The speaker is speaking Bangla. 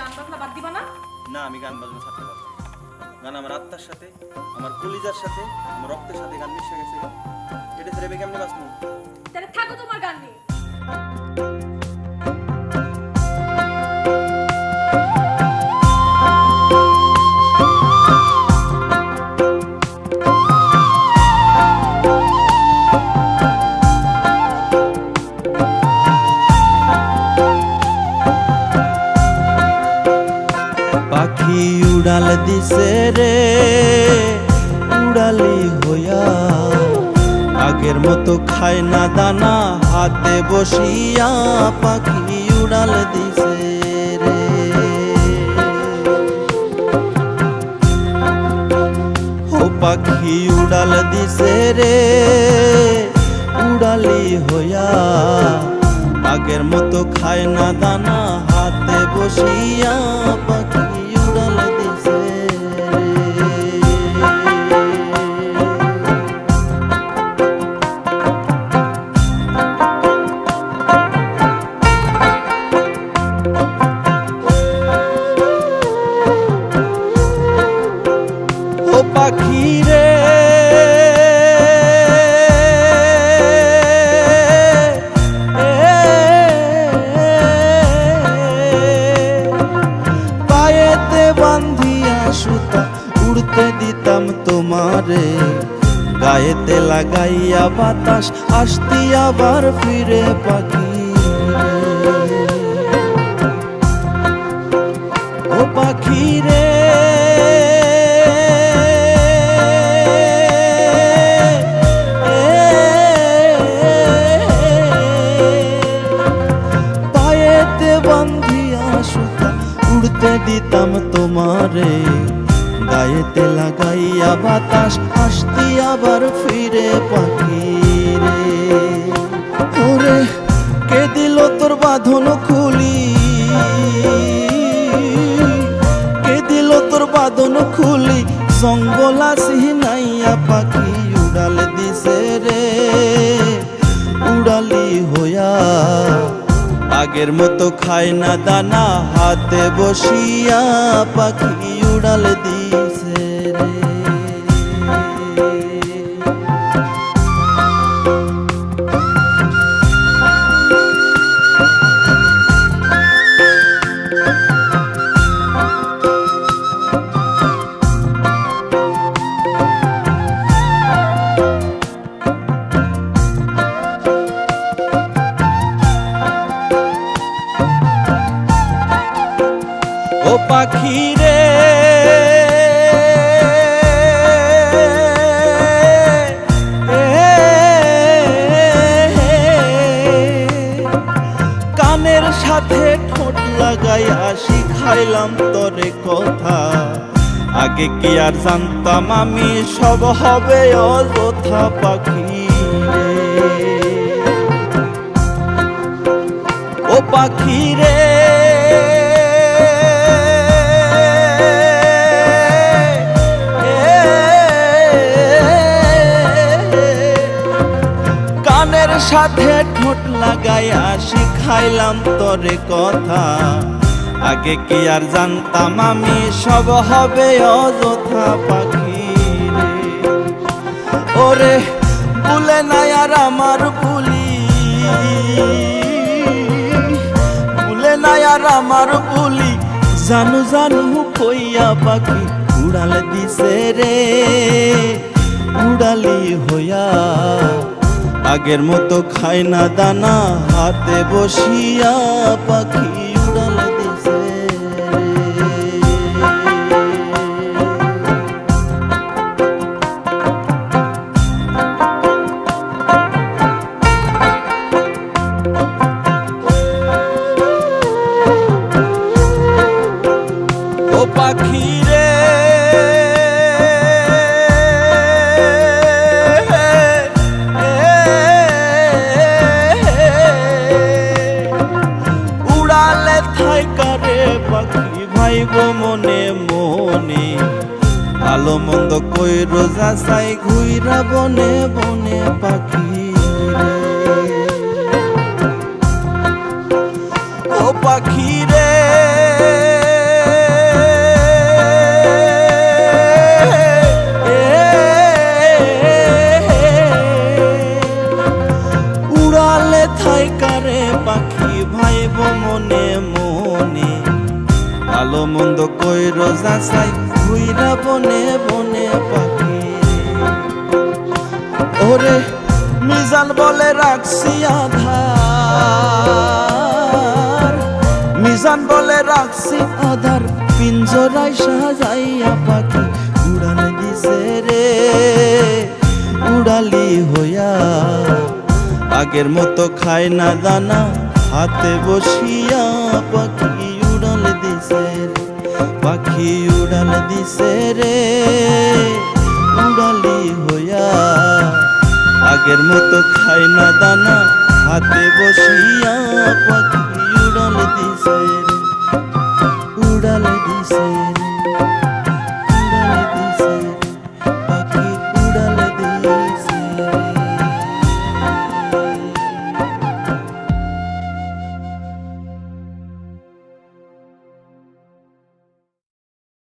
গান বাজনা বাদ দিবা না? না, আমি গান বাজনা ছাড়তে পারবো না। গান আমার আত্মার সাথে, আমার কলিজার সাথে, আমার রক্তের সাথে গান মিশে গেছে। এটা ছেড়ে কেমনে বাঁচবো? তাহলে থাকো তোমার গান নিয়ে। পাখি উড়াল দিছে রে উড়ালি হইয়া, আগের মতো খায় না দানা হাতে বসিয়া। পাখি উড়াল দিছে রে, ও পাখি উড়াল দিছে রে উড়ালি হইয়া, আগের মতো খায় না দানা হাতে বসিয়া। পাখি উড়াল দিছে ও পাখি রে বান্ধিয়া সুতা উড়তে দিতাম তোমারে, গায়েতে লাগাইয়া বাতাস আসতি আবার ফিরে। পাখি ও পাখি রে পায়েতে বান্ধিয়া সুতা উড়তে দিতাম তোমারে, গায়েতে লাগাইয়া বাতাস আসতি আবার ফিরে। পাখি রে ওরে কে দিল তোর বাঁধন খুলি, কে দিল তোর বাঁধন খুলি, জঙ্গল আসি নাইয়া। পাখি উড়াল দিছে রে উড়ালি হইয়া, আগের মতো খায় না দানা হাতে বসিয়া। পাখি উড়াল দিছে রে। ও পাখি রে কানের সাথে ঠোঁট লাগাইয়া শিখাইলাম তোরে কথা, আগে কি আর জানতাম আমি সব হবে অযথা। পাখি রে ও পাখি রে কানের সাথে ঠোঁট লাগাইয়া শিখাইলাম তোরে কথা, আগে কি আর জানতাম আমি সব হবে অযথা। পাখি রে ওরে ভুলে নাই আর আমার ভুলি, ভুলে নাই আর আমার ভুলি, জানু জানু কইয়া। পাখি উড়াল দিছে রে উড়ালি হইয়া, আগের মতো খায় না দানা হাতে বসিয়া। পাখি উড়াল দিছে ও পাখি রে উড়ালে থাইকা রে পাখি ভাইব মনে মনে, ভালো মন্দ কইরো যাচাই ঘুইরা বনে বনে। পাখি ও পাখি রে ভালো মন্দ কইর যাচাই ঘুইরা বনে বনে পাখি ওরে মিজান বলে রাখছি আধার মিজান বলে রাখছি আধার পিঞ্জরায় সাজাইয়া পাখি উড়াল দিছে রে উড়ালি হইয়া আগের মতো খায় না দানা হাতে বসিয়া পাখি উড়াল দিছে রে পাখি উড়াল দিছে রে উড়ালি হইয়া আগের মতো খায় না দানা হাতে বসিয়া পাখি উড়াল দিছে রে উড়াল দিছে রে